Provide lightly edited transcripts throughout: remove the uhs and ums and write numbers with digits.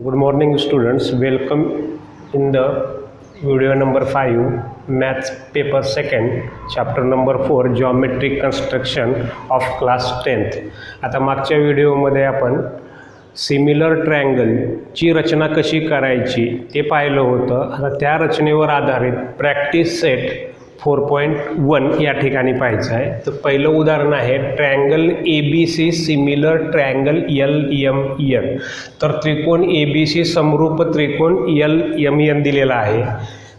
Good morning students, welcome in the video number 5 maths paper 2nd chapter number 4 geometric construction of class 10th. आता मागच्या व्हिडिओमध्ये आपण similar triangle ची रचना कशी करायची ते पाहिलं होतं. आता त्या रचनेवर आधारित प्रॅक्टिस सेट 4.1 या ठिकाणी पाहायचं आहे. तर पहिलं उदाहरण आहे triangle ABC similar triangle LMN. तर त्रिकोण ABC समरूप त्रिकोण LMN दिलेला आहे.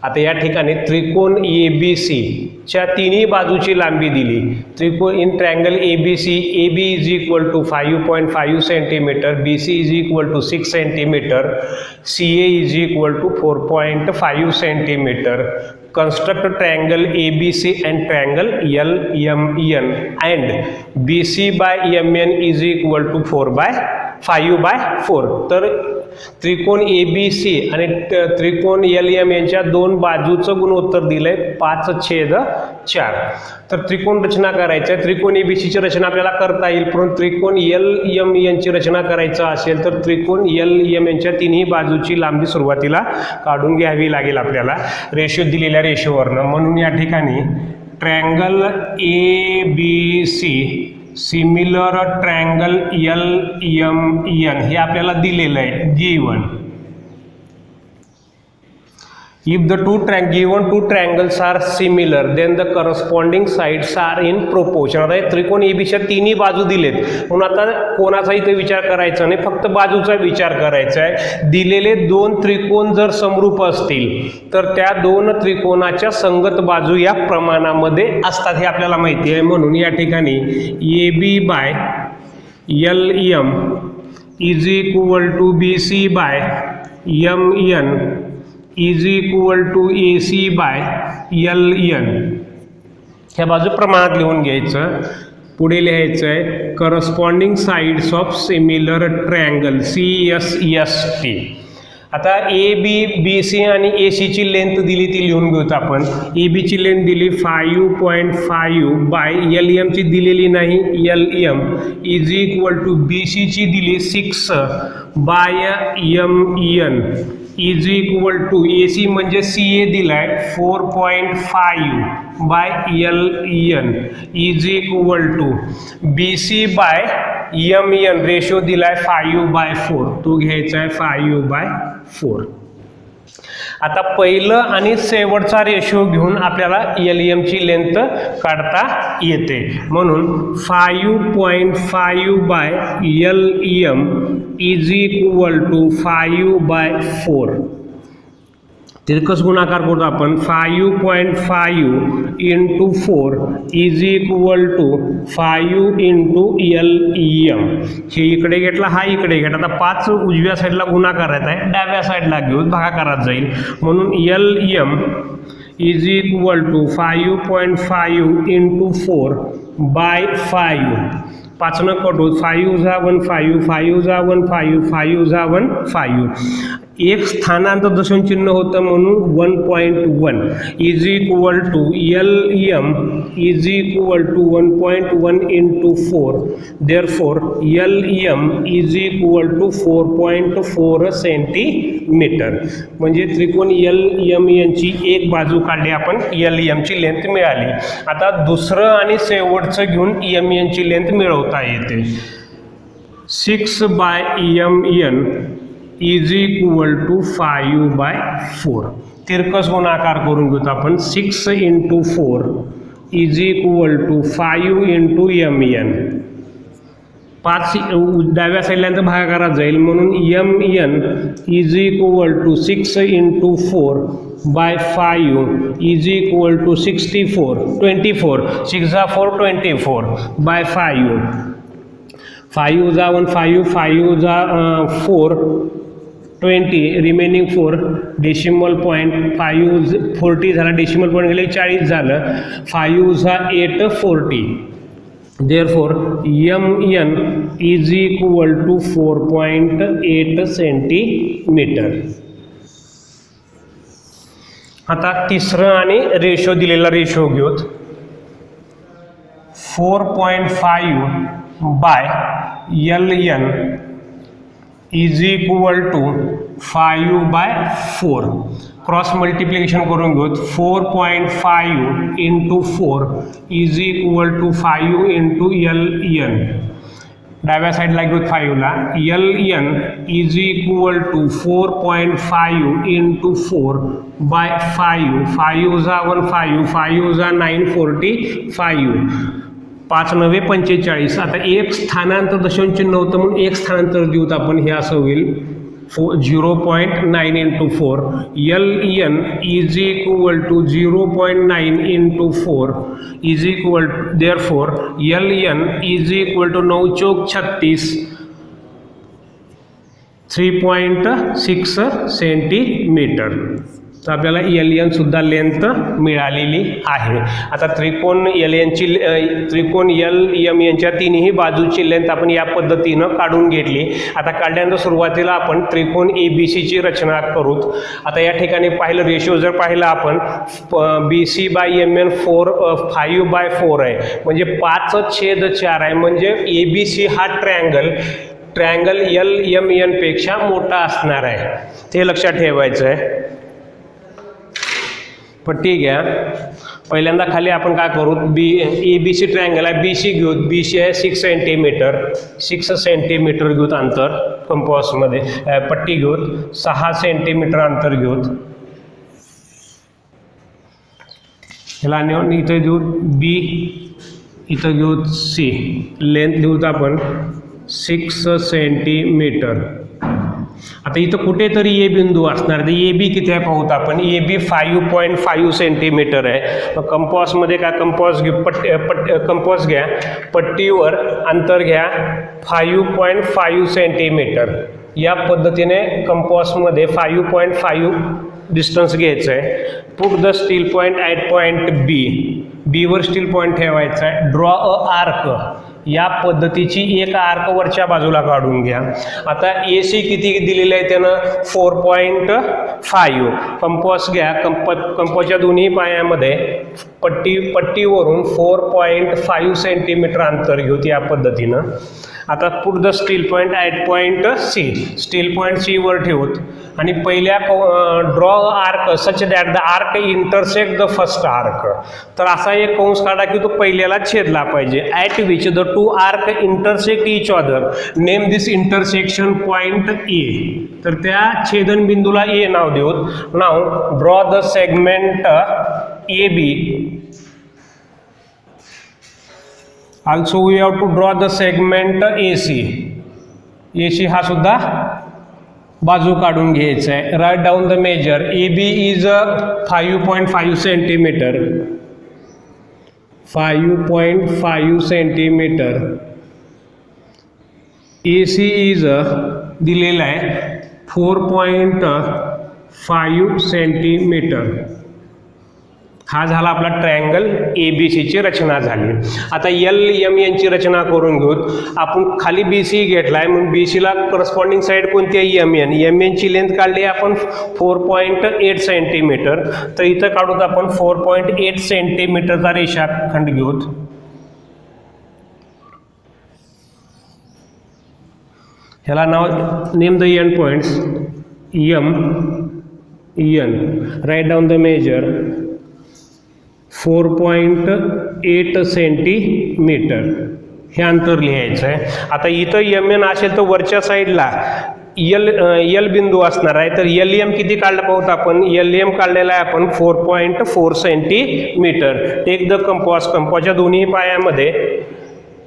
आता या ठिकाणी त्रिकोण ABC च्या तिन्ही बाजूची लांबी दिली. त्रिकोण in triangle ABC AB is equal to 5.5 centimetre, BC is equal to 6 centimetre, CA is equal to 4.5 centimetre. Construct triangle ABC and triangle LMN and BC by MN is equal to 5/4. तर त्रिकोण ABC आणि त्रिकोण LMN च्या दोन बाजूचं गुणोत्तर दिलंय 5/4. तर त्रिकोण रचना करायचं आहे. त्रिकोण ABC ची रचना आपल्याला करता येईल, पण त्रिकोण LMN ची रचना करायचं असेल तर त्रिकोण LMN च्या तिन्ही बाजूची लांबी सुरुवातीला काढून घ्यावी लागेल आपल्याला रेशो दिलेल्या रेशोवरनं. म्हणून या ठिकाणी triangle ABC similar triangle LMN हे आपल्याला दिलेलं आहे given. If the given two triangles are similar, then the corresponding sides are in proportion. आता त्रिकोण ABच्या तिन्ही बाजू दिलेत, म्हणून आता कोणाचा इथे विचार करायचा नाही, फक्त बाजूचा विचार करायचा आहे. दिलेले दोन त्रिकोण जर समरूप असतील तर त्या दोन त्रिकोणाच्या संगत बाजू या प्रमाणामध्ये असतात हे आपल्याला माहिती आहे. म्हणून या ठिकाणी AB by LM is equal to BC by MN is equal to AC by LN. ह्या बाजू प्रमाणात लिहून घ्यायचं. पुढे लिहायचं आहे corresponding sides of similar triangle CST. आता BC आणि AC ची लेंथ दिली ती लिहून घेऊत आपण. AB ची लेंथ दिली 5.5 बाय LM ची दिलेली नाही, LM is equal to BC ची दिली 6 by MN is equal to AC म्हणजे CA दिलाय 4.5 by LN is equal to BC by MN ratio दिलाय 5/4. तो घ्यायचा आहे 5/4. आता पहिलं आणि शेवटचा रेशो घेऊन आपल्याला LM ची लेंथ काढता येते. म्हणून 5.5 by LM is equal to 5/4. तिरकस गुणाकार करतो आपण. 5.5 into 4 is equal to 5 into LM. हे इकडे घेतला, हा इकडे घेतला. आता 5 उजव्या साईडला गुणाकार आहे, डाव्या साईडला घेऊन भागाकारात जाईल. म्हणून LM is equal to 5.5 into 4 by 5. 5 न कट होत, 5 जा 1 5, 5 जा 1 5, 5 जा 1 5. एक स्थानांतर दशम चिन्ह होतं म्हणून 1.1 is equal to LM is equal to 1.1 into 4. Therefore LM is equal to 4.4 centimetre. म्हणजे त्रिकोण LMN ची एक बाजू काढली आपण, LM ची लेंथ मिळाली. आता दुसरं आणि शेवटचं घेऊन MN ची लेंथ मिळवता येते. 6 by MN is equal to 5/4. तिरकस गुणाकार करून घेतो आपण. 6 into 4 is equal to 5 into MN. 5 डाव्या साईडला भागाकारात जाईल, म्हणून MN is equal to 6 into 4 by 5 is equal to 24. 6 जा 4 24 बाय 5. 5 जा 1 5, 5 जा 4 20, रिमेनिंग 4 डेसिमल पॉईंट. 5 40 झाला, डेसिमल पॉईंट गेले 40 झालं. 5 जा 8 40. Therefore MN is equal to 4.8 centimetre. आता तिसरं आणि रेशो दिलेला रेशो घेऊत. 4.5 by LN is equal to 5/4. Cross multiplication करून घेऊ. 4.5 into 4 is equal to 5 into LN. डाव्या साईडला घेऊ 5ला. LN is equal to 4.5 into 4/5. 5 जा 1 5, 5 जा 9 45. 5 9 45. आता एक स्थानांतर दशांश चिन्ह होतं म्हणून एक स्थानांतर देऊत आपण. हे असं होईल 0.9 into 4. LN is equal to 0.9 into 4 is equal therefore LN is equal to 9 चौक 36 3.6 सेंटीमीटर. तर आपल्याला LN सुद्धा लेंथ मिळालेली आहे. आता त्रिकोण LM यांच्या तिन्ही बाजूची लेंथ आपण या पद्धतीनं काढून घेतली. आता काढल्यानंतर सुरुवातीला आपण त्रिकोण ABC ची रचना करू. आता या ठिकाणी पाहिलं रेशो जर पाहिलं आपण BC/MN 5/4 आहे, म्हणजे 5/4 आहे. म्हणजे ABC हा ट्रँगल LMN पेक्षा मोठा असणार आहे. ते लक्षात ठेवायचं आहे. पट्टी घ्या. पहिल्यांदा खाली आपण काय करू, ABC ट्रायंगल आहे. BC घेऊ. BC आहे 6 सेंटीमीटर. 6 सेंटीमीटर घेऊत अंतर. कंपासमध्ये पट्टी घेऊत. 6 सेंटीमीटर अंतर घेऊत. ह्याला नेऊन इथं घेऊ B, इथं घेऊ C. लेंथ घेऊत आपण 6 सेंटीमीटर. आता इथं कुठेतरी ए बिंदू असणार. तर AB किती आहे पाहूत आपण. AB 5.5 सेंटीमीटर आहे. मग कंपासमध्ये काय कंपास घेऊ. कंपास घ्या. पट्टीवर अंतर घ्या 5.5 सेंटीमीटर. या पद्धतीने कंपासमध्ये 5.5 डिस्टन्स घ्यायचं आहे. Put the steel point at point B वर स्टील पॉईंट ठेवायचा आहे. Draw a arc. या पद्धतीची एक आर्क वरच्या बाजूला काढून घ्या. आता AC किती दिलेलं आहे त्यानं 4.5. कंपास घ्या. कंपासच्या दोन्ही पायामध्ये पट्टीवरून 4.5 सेंटीमीटर अंतर घेऊ या पद्धतीनं. आता put the steel point at point C. Steel point C वर ठेवत आणि पहिल्या draw arc such that the arc intersect the first arc. तर असा एक कंस काढा की तो पहिल्याला छेदला पाहिजे. At which the two arc intersect each other. Name this intersection point A. तर त्या छेदन बिंदूला A नाव देऊत. नाव draw the segment AB. Also we have to draw the segment AC. AC हा सुद्धा बाजू काढून घ्यायचा आहे. Right down the measure. AB is 5.5 centimetre. 5.5 centimetre. AC is दिलेला आहे 4.5 सेंटीमीटर. हा झाला आपला ट्रायंगल ABC ची रचना झाली. आता LM यांची रचना करून घेऊ. आपण खाली BC घेतलाय म्हणून BC ला करस्पॉन्डिंग साईड कोणती आहे MN. MN ची लेंथ काढली आपण 4.8 सेंटीमीटर. तर इथं काढूत आपण 4.8 सेंटीमीटरचा रेषाखंड घेऊत. ह्याला नाव name the end points M N. Right down the measure 4.8 centimetre. हे अंतर लिहायचं आहे. आता इथं MN असेल तर वरच्या साईडला L बिंदू असणार आहे. तर LM किती काढलं पाहूत आपण. LM काढलेला आहे आपण 4.4 सेंटीमीटर. Take the compass. कंपासच्या दोन्ही पायामध्ये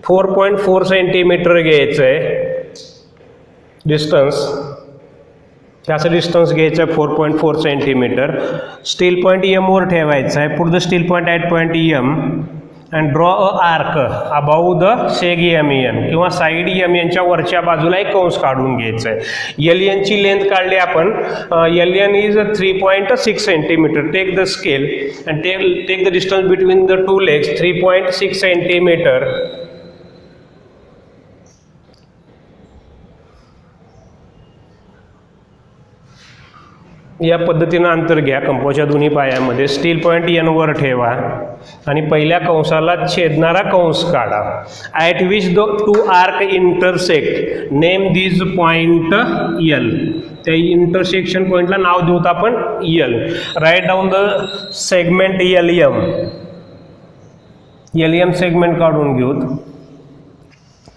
4.4 सेंटीमीटर घ्यायचं आहे डिस्टन्स. त्याचं डिस्टन्स घ्यायचं आहे 4.4 सेंटीमीटर. स्टील पॉईंट M वर ठेवायचं आहे. Put the steel point at point M and draw a arc about the सेग MN किंवा साईड MN च्या वरच्या बाजूला एक कंस काढून घ्यायचं आहे. LN ची लेंथ काढली आपण. LN is 3.6 centimetre. Take the scale and take the distance between the two legs 3.6 centimetre. या पद्धतीनं अंतर घ्या कंपासच्या दोन्ही पायामध्ये. स्टील पॉईंट एन वर ठेवा आणि पहिल्या कंसाला छेदणारा कंस काढा. At which the two arc intersect name this point L. त्या इंटरसेक्शन पॉईंटला नाव देऊत आपण एल. Write down the segment L M. L M segment काढून घेऊत.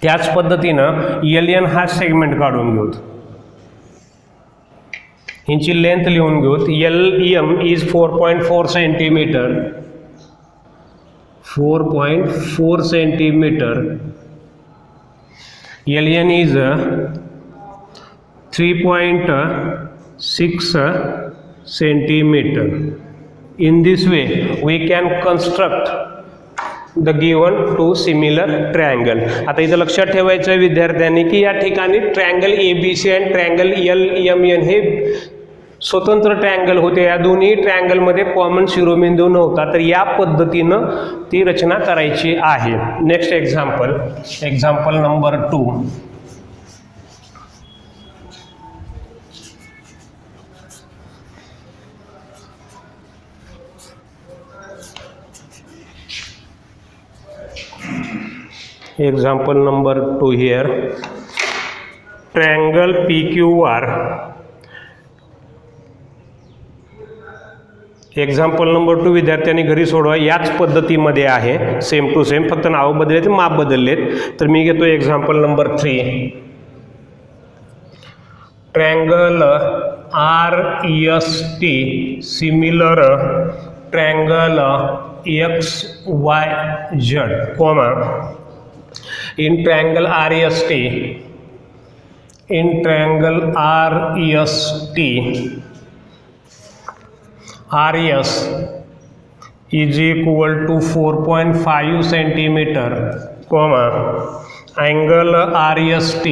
त्याच पद्धतीनं एल एन हा सेगमेंट काढून घेऊत. ह्यांची लेंथ लिहून घेऊत. L M is 4.4 centimetre. 4.4 centimetre. L N is 3.6 centimetre. In this way we can construct the given two similar triangle. आता इथं लक्षात ठेवायचं आहे विद्यार्थ्यांनी की या ठिकाणी ट्रायंगल ABC आणि ट्रायंगल LMN हे स्वतंत्र ट्रायंगल होते. या दोन्ही ट्रायंगलमध्ये कॉमन शिरोबिंदू नव्हता. तर या पद्धतीनं ती रचना करायची आहे. Next example number 2. Example number 2 here. Triangle PQR. Example number 2 विद्यार्थ्यांनी घरी सोडवा. याच पद्धतीमध्ये आहे, सेम टू सेम, फक्त नाव बदलले, माप बदललेत. तर मी घेतो example number 3. Triangle REST similar triangle XYZ, comma in triangle REST RES is equal to 4.5 centimeter, comma angle REST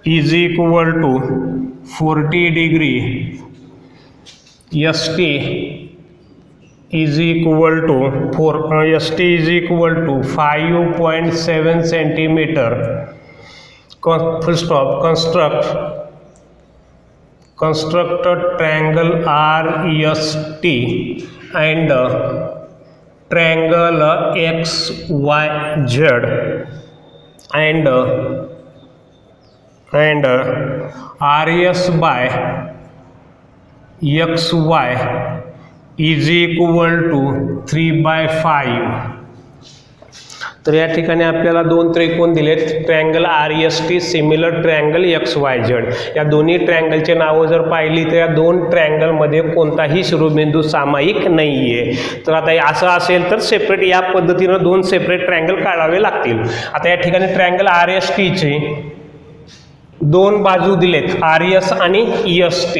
is equal to 40 degree. ST is equal to 5.7 centimeter. Full stop. Construct a triangle REST and triangle XYZ and RES by XY is equal to 3/5. तर या ठिकाणी आपल्याला दोन त्रिकोण दिलेत. Triangle REST similar triangle XYZ. या दोन्ही ट्रायंगलचे नावं जर पाहिली तर या दोन ट्रायंगलमध्ये कोणताही शिरोबिंदू सामायिक नाहीये. तर आता असं असेल तर सेपरेट या पद्धतीनं दोन सेपरेट ट्रायंगल काढावे लागतील. आता या ठिकाणी ट्रायंगल RESTचे दोन बाजू दिलेत, RES आणि EST,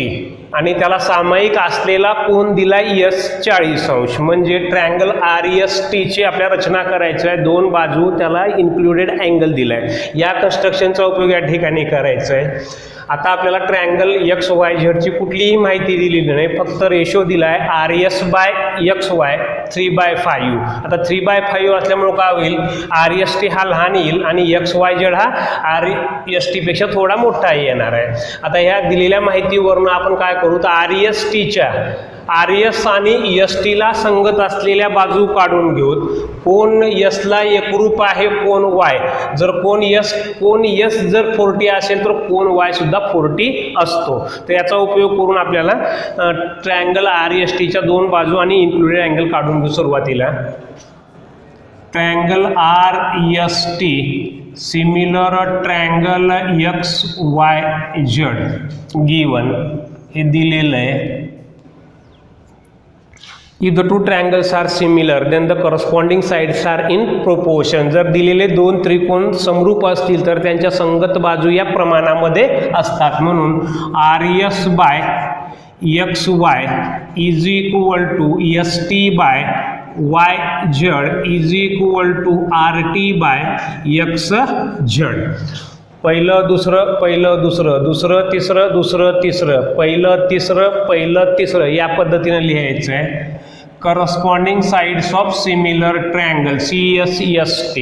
आणि त्याला सामायिक असलेला कोन दिला S40°. म्हणजे ट्रायंगल RESTची आपल्याला रचना करायची आहे. दोन बाजू त्याला इन्क्लुडेड अँगल दिलाय. या कन्स्ट्रक्शनचा उपयोग या ठिकाणी करायचा आहे. आता आपल्याला ट्रायंगल XYZ ची कुठलीही माहिती दिलेली नाही, फक्त रेशो दिलाय RES बाय XY 3/5. आता 3/5 असल्यामुळे काय होईल, REST हा लहान येईल आणि XYZ हा REST पेक्षा थोडा मोठा येणार आहे. आता ह्या दिलेल्या माहितीवरून आपण काय करू, तर RESTच्या RES आणि ESTला संगत असलेल्या बाजू काढून घेऊत. कोण यसला एकरूप आहे कोण Y. जर कोण यस जर 40 असेल तर कोण Y सुद्धा 40 असतो. तर याचा उपयोग करून आपल्याला ट्रायंगल RESTच्या दोन बाजू आणि इन्क्लुडेड अँगल काढून घेऊ. सुरुवातीला triangle REST similar triangle XYZ given हे दिलेलं आहे. If the two triangles are similar, then the corresponding sides are in proportion. जर दिलेले दोन त्रिकोण समरूप असतील तर त्यांच्या संगत बाजू या प्रमाणामध्ये असतात. म्हणून RES by XY is equal to ST by YZ is equal to RT by XZ. पहिलं दुसरं तिसरं या पद्धतीने लिहायचं आहे. Corresponding sides of similar triangle CSEST.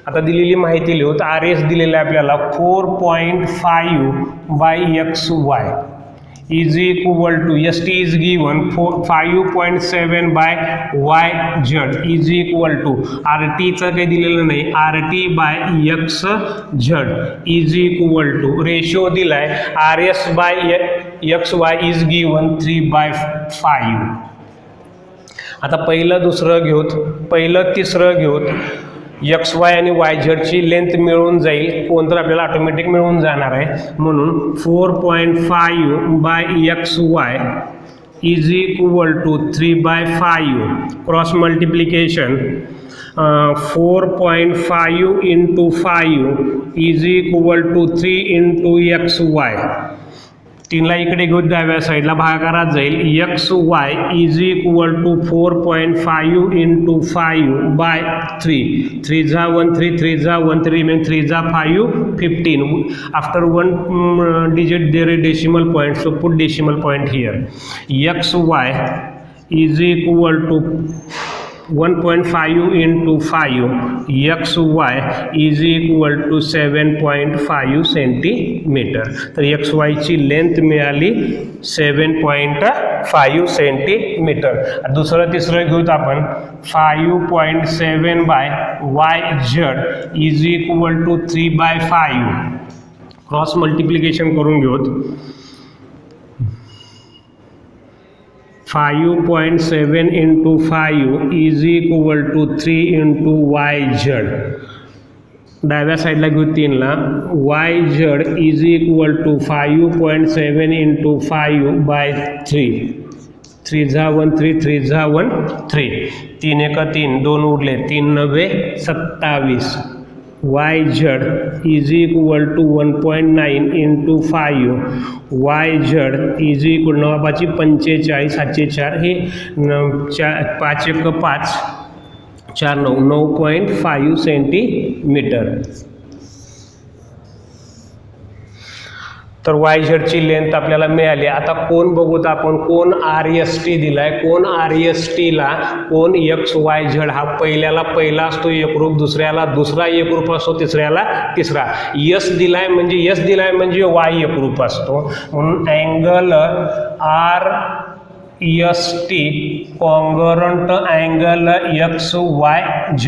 आता दिलेली माहिती लिहू. तर RES दिलेला आहे आपल्याला 4.5 bye XY. is equal to ST is given 5.7 by YZ is equal to RT चं काही दिलेलं नाही, RT by XZ is equal to ratio दिलाय RS by XY is given 3/5. आता पहिलं दुसरं घेऊत, पहिलं तिसरं घेऊत, XY आणि YZ ची लेंथ मिळून जाईल, कोणतं आपल्याला ऑटोमॅटिक मिळून जाणार आहे, म्हणून 4.5 by XY is equal to 3/5 cross multiplication 4.5 into 5 is equal to 3 into XY. 3 ला इकडे घेऊन डाव्या साईडला भागाकारात जाईल, XY is equal to 4.5 into 5 by 3. 3 जा 1 3, 3 जा 1 3, remain 3 जा 5 15. After one digit there is decimal point, so put decimal point here. XY is equal to 1.5 into 5, XY is equal to 7.5 centimetre. तर XY ची लेंथ मिळाली 7.5 centimetre. दुसरं तिसरं घेऊत आपण 5.7 by YZ is equal to 3/5 cross multiplication करून घेऊत. 5.7 into 5 is equal to 3 into YZ. डाव्या साईडला घेऊ 3 ला, YZ is equal to 5.7 into 5 by 3. 3 जा 1 3, 3 जा 1 3, 3 1 3, 2 उरले, 3 9 27. YZ is equal to 1.9 into 5, YZ is equal 9 5 45 7 4 हे 5 1 5 4 9 9.5 सेंटीमीटर. तर YZ ची लेंथ आपल्याला मिळाली. आता कोण बघूत आपण, कोण RST दिलाय, कोण RST ला कोण XYZ हा पहिल्याला पहिला असतो एकरूप, दुसऱ्याला दुसरा एकरूप असतो, तिसऱ्याला तिसरा. S दिलाय म्हणजे Y एकरूप असतो, म्हणून angle RST congruent angle XYZ.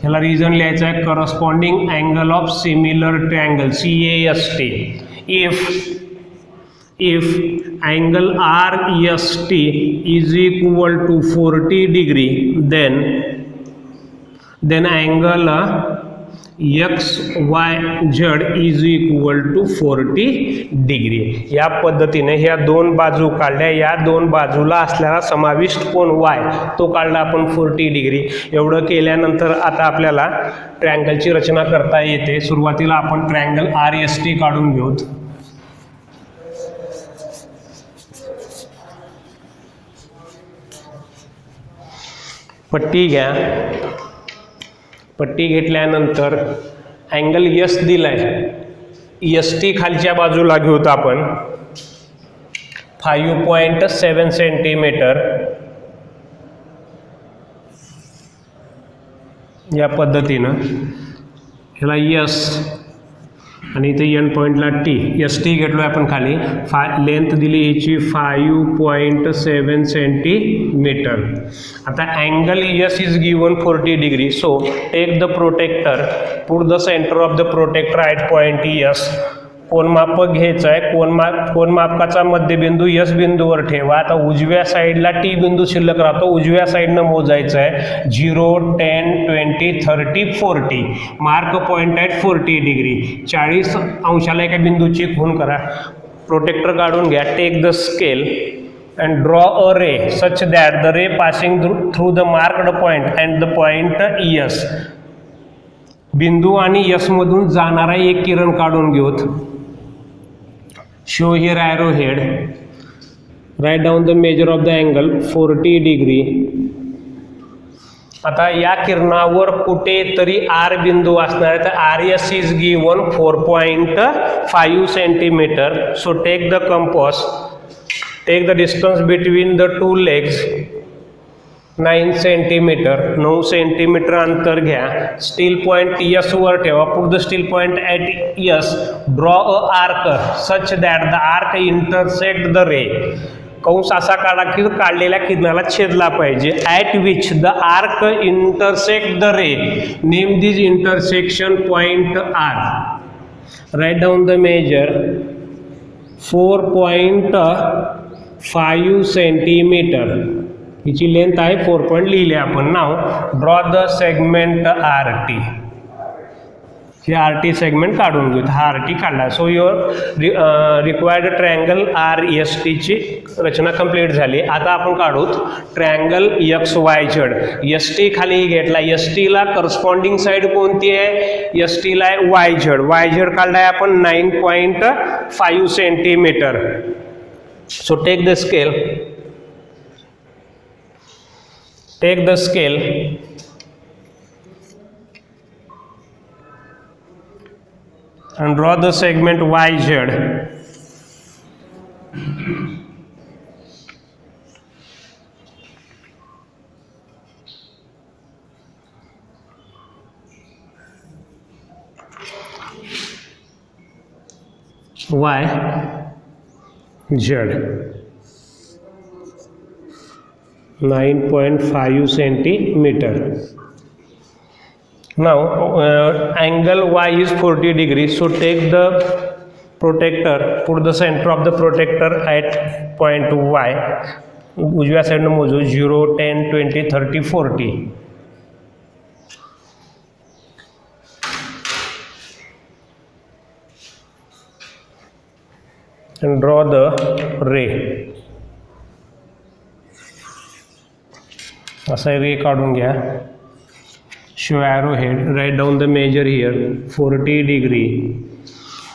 ह्याला रिझन लिहायचं आहे corresponding angle of similar triangle CAST. If angle RST is equal to 40 degree, then angle XYZ is equal to 40 degree. या पद्धतीने ह्या दोन बाजू काढल्या, या दोन बाजूला असलेला समाविष्ट कोन Y तो काढला आपण 40 डिग्री. एवढं केल्यानंतर आता आपल्याला ट्रायंगलची रचना करता येते. सुरुवातीला आपण ट्रायंगल RST काढून घेऊ. पट्टी घ्या, पट्टी घेतल्यानंतर अँगल S दिलाय, ST खालच्या बाजूला घेऊत आपण 5.7 सेंटीमीटर. या पद्धतीनं ह्याला S आणि इथे एंड पॉइंटला T, ST घेतलो आपण खाली. लेंथ दिली याची 5.7 सेंटीमीटर. आता angle S is given 40 degree. So take the protractor, put the centre of the protractor at point S. कोनमापक घ्यायचं आहे, कोनमापकाचा मध्यबिंदू S बिंदूवर ठेवा. आता उजव्या साईडला T बिंदू शिल्लक राहतो, उजव्या साईडनं मोजायचं आहे 0 10 20 30 40. Mark point at 40 degree. 40 अंशाला एका बिंदूची खूण करा. प्रोटेक्टर काढून घ्या. Take the scale and draw a ray such that the ray passing through the marked point and the point S. बिंदू आणि S मधून जाणारा एक किरण काढून घेऊत. Show here arrow head. Write down the measure of the angle 40 degree. आता या किरणावर कुठेतरी R बिंदू असणार आहे. तर RS is given 4.5 centimetre. So take the compass, take the distance between the two legs 9 centimetre, 9 centimetre अंतर घ्या. स्टील पॉइंट यस वर ठेवा. Put the steel point at S. Draw a arc such that the arc intersect the ray. कंस असा काढा की काढलेल्या किरणाला छेदला पाहिजे. At which the arc intersect the ray. Name this intersection point R. Right down the measure. 4.5 centimetre हिची length आहे. 4 पॉईंट लिहिले आपण. नाव draw the segment R T. हे आर टी सेगमेंट काढून घेऊ. हा आर टी काढला. So your required triangle R S टीची रचना कंप्लीट झाली. आता आपण काढूत triangle X Y Z. S T खाली घेतला. एस टीला करस्पॉन्डिंग साईड कोणती आहे? एस टीला आहे वाय झेड. वाय झेड काढलाय आपण 9.5 centimetre. So take the scale. Take the scale and draw the segment YZ. YZ 9.5 centimeter. Now angle Y is 40 degrees. So take the protector, put the center of the protector at point Y. उजव्या side मोजू. 0, 10, 20, 30, 40. And draw the ray. असा ray काढून घ्या. Show arrow head. Right down the measure here. 40 degree.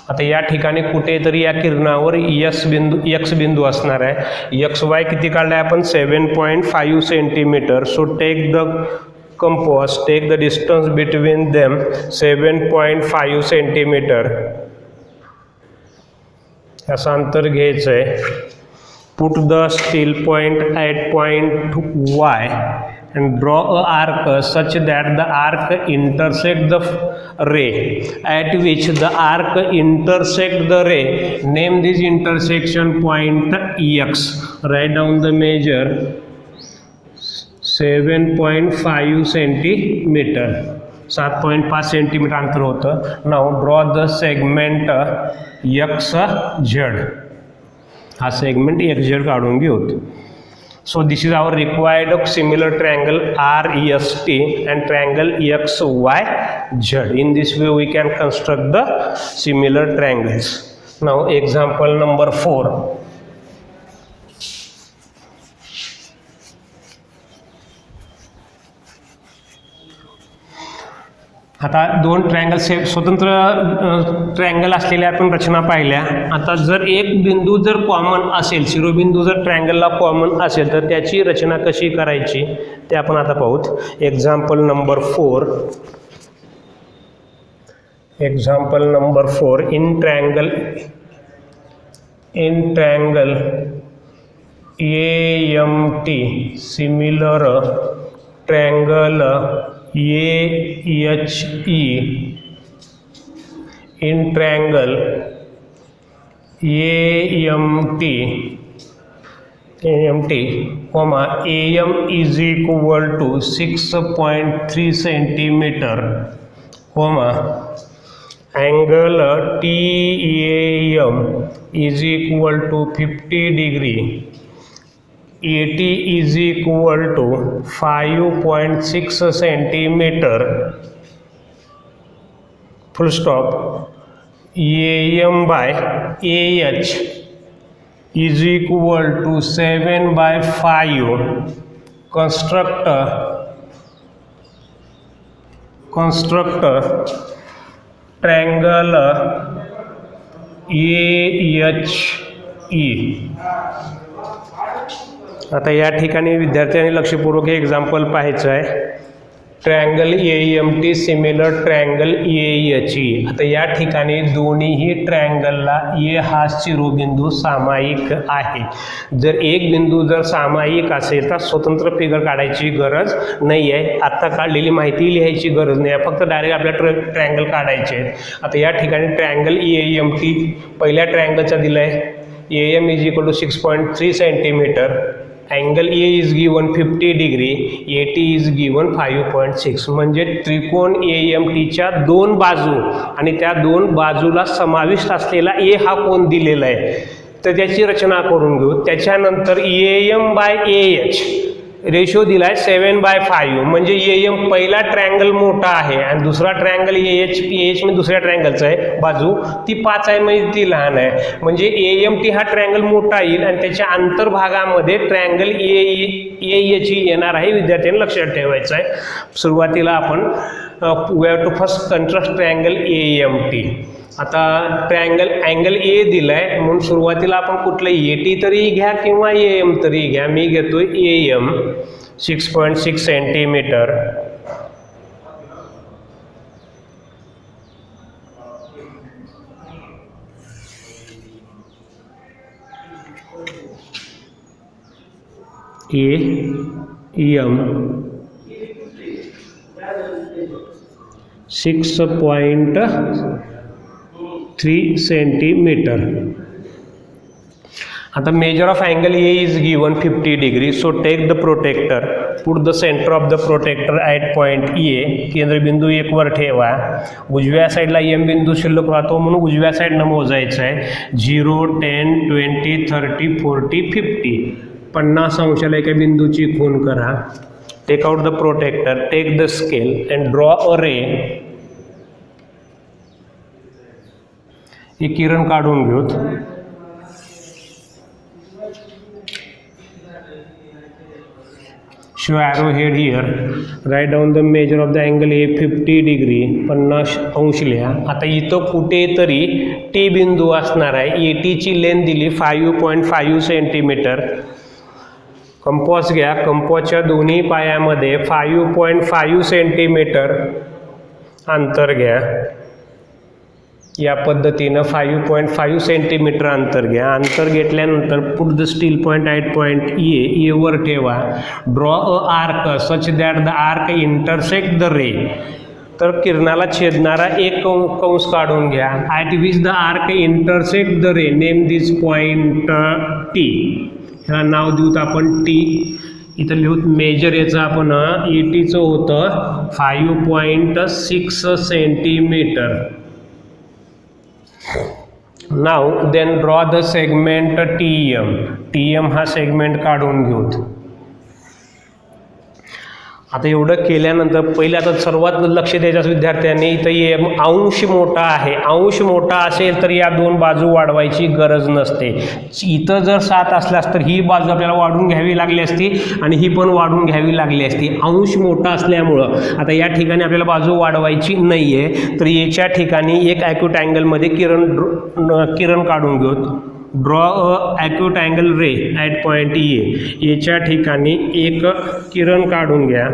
आता या ठिकाणी कुठेतरी या किरणावर एक्स बिंदू असणार आहे. एक्स वाय किती काढलाय आपण? 7.5 centimetre. So take the compass. Take the distance between them 7.5 centimetre. असं अंतर घ्यायचं आहे. Put the steel point at point Y and draw a arc such that the arc intersect the ray. At which the arc intersect the ray. Name this intersection point X. Write down the measure. 7.5 centimetre. 7.5 centimetre अंतर होतं. नाव draw the segment X Z. हा segment X Z काढून घेऊत. So this is our required similar triangle R S T and triangle X Y Z. In this way we can construct the similar triangles. Now example number 4. आता दोन triangle स्वतंत्र triangle असलेल्या आपण रचना पाहिल्या. आता जर एक बिंदू जर कॉमन असेल, शिरोबिंदू जर ट्रायंगलला कॉमन असेल तर त्याची रचना कशी करायची ते आपण आता पाहूत. Example number 4. Example number 4. In triangle AMT similar triangle AHE in triangle AMT, comma AM is equal to 6.3 centimeter, comma angle TAM is equal to 50 degree. AT is equal to 5.6 centimeter. Full stop. AM by AH is equal to 7/5. Construct triangle AHE. आता या ठिकाणी विद्यार्थ्यांनी लक्षपूर्वक हे example पाहायचं आहे. Triangle AEMT similar triangle AEHE. आता या ठिकाणी दोन्हीही ट्रायंगलला ए हा शिरोबिंदू सामायिक आहे. जर एक बिंदू जर सामायिक असेल तर स्वतंत्र फिगर काढायची गरज नाही आहे. आत्ता काढलेली माहिती लिहायची गरज नाही आहे, फक्त डायरेक्ट आपल्या ट्रायंगल काढायचे आहेत. आता या ठिकाणी ट्रायंगल AEMT पहिल्या ट्रायंगलचा दिला आहे. AM is equal to 6.3 centimetre. Angle A is given 50 degree, AT is given 5.6. म्हणजे त्रिकोण AMTच्या दोन बाजू आणि त्या दोन बाजूला समाविष्ट असलेला ए हा कोण दिलेला आहे, तर त्याची रचना करून घेऊ. त्याच्यानंतर AM/AH रेशो दिला आहे 7/5. म्हणजे AM पहिला ट्रायंगल मोठा आहे आणि दुसरा ट्रायंगल AH म्हणजे दुसऱ्या ट्रायंगलचा आहे बाजू ती 5 आहे, म्हणजे ती लहान आहे. म्हणजे AMT हा ट्रायंगल मोठा येईल आणि त्याच्या अंतर्भागामध्ये ट्रायंगल AEH येणार आहे. विद्यार्थ्यांनी लक्षात ठेवायचं आहे. सुरुवातीला आपण we have to first contrast triangle AMT. आता ट्रायंगल अँगल ए दिलाय म्हणून सुरुवातीला आपण कुठलं AT तरी घ्या किंवा AM तरी घ्या. मी घेतोय AM 6.6 सेंटीमीटर. AM 6.3 centimetre. आता measure of angle A is given 50 degree. So take the protractor, put the centre of the protractor at point A. केंद्रबिंदू 1 वर ठेवा. उजव्या साईडला M बिंदू शिल्लक राहतो म्हणून उजव्या साईडनं मोजायचं आहे. 0, 10, 20, 30, 40, 50. 50 अंशाला एका बिंदूची खूण करा. Take out the protractor, take the scale and draw a ray. हे किरण काढून घेऊत. show arrow head here. write down the measure of the angle A 50 degree 50 अंश लिहा. आता इथं कुठेतरी T बिंदू असणार आहे. AT ची लेंथ दिली 5.5 सेंटीमीटर. कंपॉस घ्या. कंपॉसच्या दोन्ही पायामध्ये 5.5 सेंटीमीटर अंतर घ्या. या पद्धतीनं 5.5 सेंटीमीटर अंतर घ्या. अंतर घेतल्यानंतर put the steel point at point ए वर ठेवा. Draw a arc such that the arc intersect the रे. तर किरणाला छेदणारा एक कंस काढून घ्या. At which the arc intersect the ray name this point T. ह्याला नाव देऊत आपण T. इथं लिहूत मेजर याचं आपण ATचं होतं 5.6 सेंटीमीटर. नाव then draw the segment TM. TM हा सेगमेंट काढून घेऊत. आता एवढं केल्यानंतर पहिले आता सर्वात लक्ष द्यायचं विद्यार्थ्यांनी, इथं अंश मोठा आहे. अंश मोठा असेल तर या दोन बाजू वाढवायची गरज नसते. इथं जर 7 असल्यास तर ही बाजू आपल्याला वाढून घ्यावी लागली असती आणि ही पण वाढून घ्यावी लागली असती. अंश मोठा असल्यामुळं आता या ठिकाणी आपल्याला बाजू वाढवायची नाही आहे. तर याच्या ठिकाणी एक ॲक्यूट अँगलमध्ये किरण काढून घेऊत. Draw a acute angle ray at point A. याच्या ठिकाणी एक किरण काढून घ्या.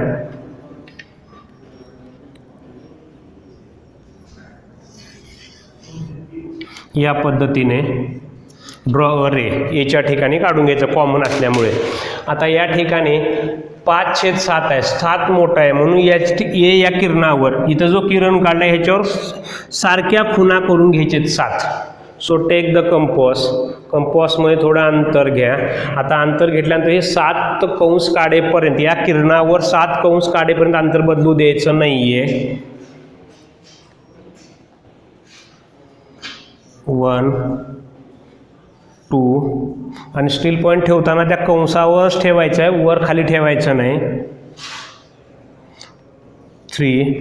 या पद्धतीने ड्रॉ अ रे याच्या ठिकाणी काढून घ्यायचं कॉमन असल्यामुळे. आता या ठिकाणी 5/7 आहे. 7 मोठा आहे म्हणून या किरणावर इथं जो किरण काढला ह्याच्यावर सारख्या खुणा करून घ्यायचे 7. So take the compass. कंपॉसमध्ये थोडं अंतर घ्या. आता अंतर घेतल्यानंतर हे 7 कंस काढेपर्यंत या किरणावर 7 कंस काढेपर्यंत अंतर बदलू द्यायचं नाही आहे. 1, 2 आणि स्टील पॉईंट ठेवताना त्या कंसावरच ठेवायचं आहे, वर खाली ठेवायचं नाही. 3,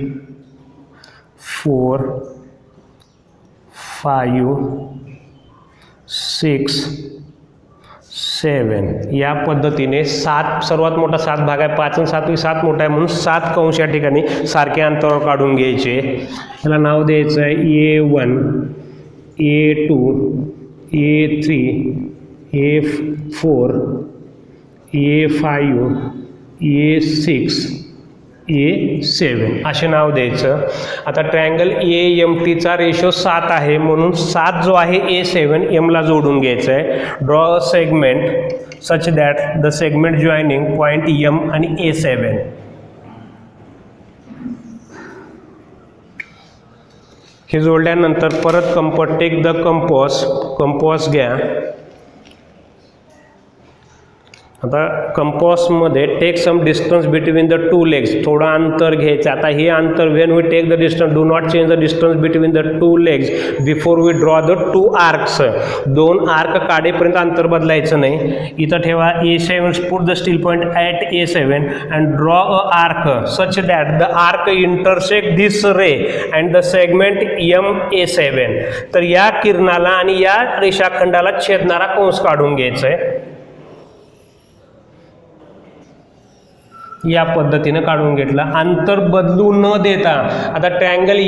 4, 5, 6, 7 या पद्धतीने 7 सर्वात मोठा 7 भाग आहे. 5 आणि 7 7 मोठा आहे म्हणून 7 कंस या ठिकाणी सारख्या अंतरावर काढून घ्यायचे. याला नाव द्यायचं आहे A1, A2, A3, A4, A5, A6, A7 असे नाव द्यायचं. आता ट्रायंगल AMTचा रेशो 7 आहे म्हणून 7 जो आहे A7 Mला जोडून घ्यायचं आहे. Draw a segment such that the segment joining point M आणि A7. हे जोडल्यानंतर परत टेक द कंपॉस घ्या. आता कंपॉसमध्ये take some distance between the two legs, थोडं अंतर घ्यायचं. आता हे अंतर when we take the distance do not change the distance between the two legs before we draw the two arcs. 2 arc काढेपर्यंत अंतर बदलायचं नाही. इथं ठेवा A7, put the steel point at A7 and draw a arc such that the arc intersect this ray and the segment MA7. तर या किरणाला आणि या रेषाखंडाला छेदणारा कंस काढून घ्यायचा आहे. या पद्धतीने काढून घेतला. अंतर बदलू न देता आता ट्रायंगल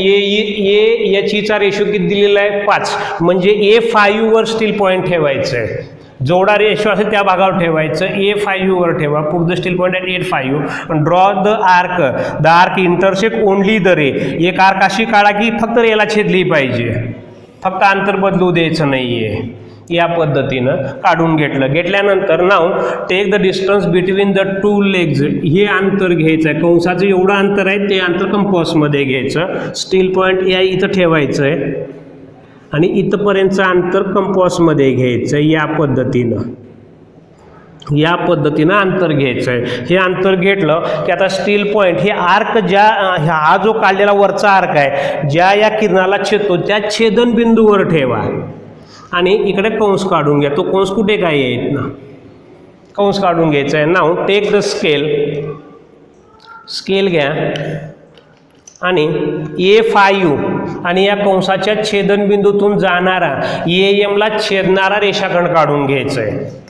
AEचा रेशो किती दिलेला आहे 5, म्हणजे A5 वर स्टील पॉईंट ठेवायचं आहे. जेवढा रेशो असेल त्या भागावर ठेवायचं. A5 वर ठेवा. Put the steel point at A5 draw the arc intersect only the रे. एक आर्क अशी काढा की फक्त रेला छेदली पाहिजे, फक्त अंतर बदलू द्यायचं नाहीये. या पद्धतीनं काढून घेतल्यानंतर now take the distance between the two legs. हे अंतर घ्यायचं आहे. कंसाचं एवढं अंतर आहे ते अंतर कंपॉसमध्ये घ्यायचं. स्टील पॉईंट या इथं ठेवायचं आहे आणि इथंपर्यंतचं अंतर कंपॉसमध्ये घ्यायचं आहे. या पद्धतीनं अंतर घ्यायचं आहे. हे अंतर घेतलं की आता स्टील पॉईंट हे आर्क हा जो काढलेला वरचा आर्क आहे ज्या या किरणाला छेदतो त्या छेदनबिंदूवर ठेवा आणि इकडे कंस काढून घ्या. तो कंस कुठे काय येत ना, कंस काढून घ्यायचा आहे. नाव टेक द स्केल घ्या आणि A5 आणि या कंसाच्या छेदनबिंदूतून जाणारा AMला छेदणारा रेषाखंड काढून घ्यायचा आहे.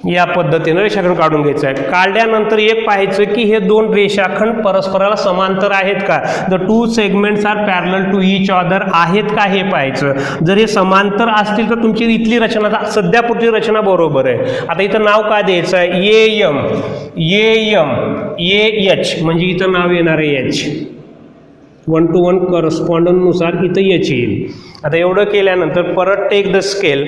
या पद्धतीने रेषाखंड काढून घ्यायचं आहे. काढल्यानंतर एक पाहायचं की हे 2 रेषाखंड परस्पराला समांतर आहेत का. The 2 segments are parallel to each other आहेत का हे पाहायचं. जर हे समांतर असतील तर तुमची इथली रचना सध्यापुरची रचना बरोबर आहे. आता इथं नाव काय द्यायचं आहे AM AH म्हणजे इथं नाव येणार आहे H. 1 to 1 करस्पॉन्डनुसार इथं H येईल. आता एवढं केल्यानंतर परत टेक द स्केल,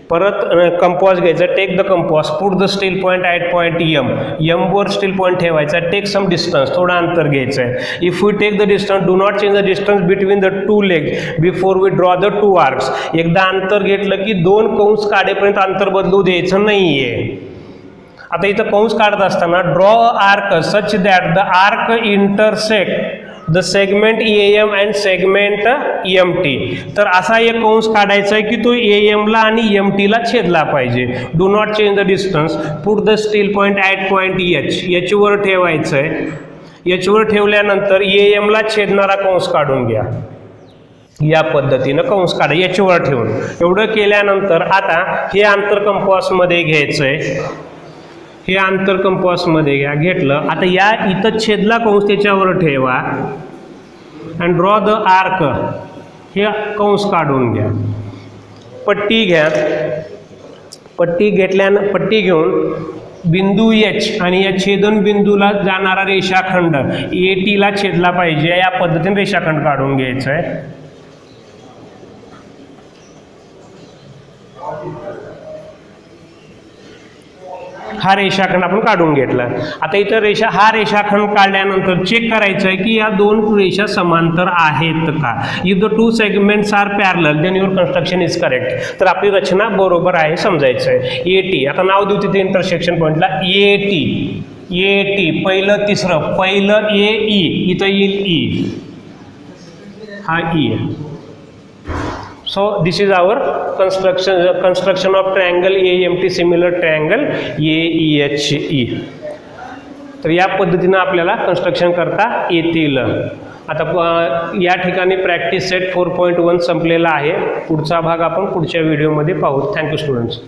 परत कंपॉस घ्यायचं. Take the compass, put the steel point at point M वर स्टील पॉईंट ठेवायचा. टेक सम डिस्टन्स, थोडं अंतर घ्यायचं आहे. If we take the distance do not change the distance between the two legs before we draw the two arcs. एकदा अंतर घेतलं की 2 कंस काढेपर्यंत अंतर बदलू द्यायचं नाहीये. आता इथं कंस काढत असताना draw arc such that the arc intersect the segment AM and segment MT. तर असा एक कंस काढायचा आहे की तो AMला आणि MTला छेदला पाहिजे. Do not change the distance, put the steel point at point H वर ठेवायचं आहे. H वर ठेवल्यानंतर AMला छेदणारा कंस काढून घ्या. या पद्धतीनं कंस काढा H वर ठेवून. एवढं केल्यानंतर आता हे अंतर कंपॉसमध्ये घ्यायचं आहे. हे अंतर कंपॉसमध्ये घ्या. घेतलं. आता या इथं छेदला कंस त्याच्यावर ठेवा अँड ड्रॉ द आर्क. हे कंस काढून घ्या. पट्टी घ्या. पट्टी घेऊन बिंदू H आणि या छेदन बिंदूला जाणारा रेषाखंड ATला छेदला पाहिजे. या पद्धतीने रेषाखंड काढून घ्यायचं आहे. हा रेषाखंड आपण काढून घेतला. आता इथं हा रेषाखंड काढल्यानंतर चेक करायचं आहे की या 2 रेषा समांतर आहेत का. इफ द 2 segments are parallel then your construction is correct. तर आपली रचना बरोबर आहे समजायचं आहे. AT आता नाव देऊ तिथे इंटरसेक्शन पॉईंटला AT पहिलं तिसरं, पहिलं AE इथं येईल E, हा E. So this is our construction of triangle AMT similar triangle AEHE. तर या पद्धतीनं आपल्याला कन्स्ट्रक्शन करता येतील. आता या ठिकाणी प्रॅक्टिस सेट 4.1 संपलेला आहे. पुढचा भाग आपण पुढच्या व्हिडिओमध्ये पाहू. Thank you students.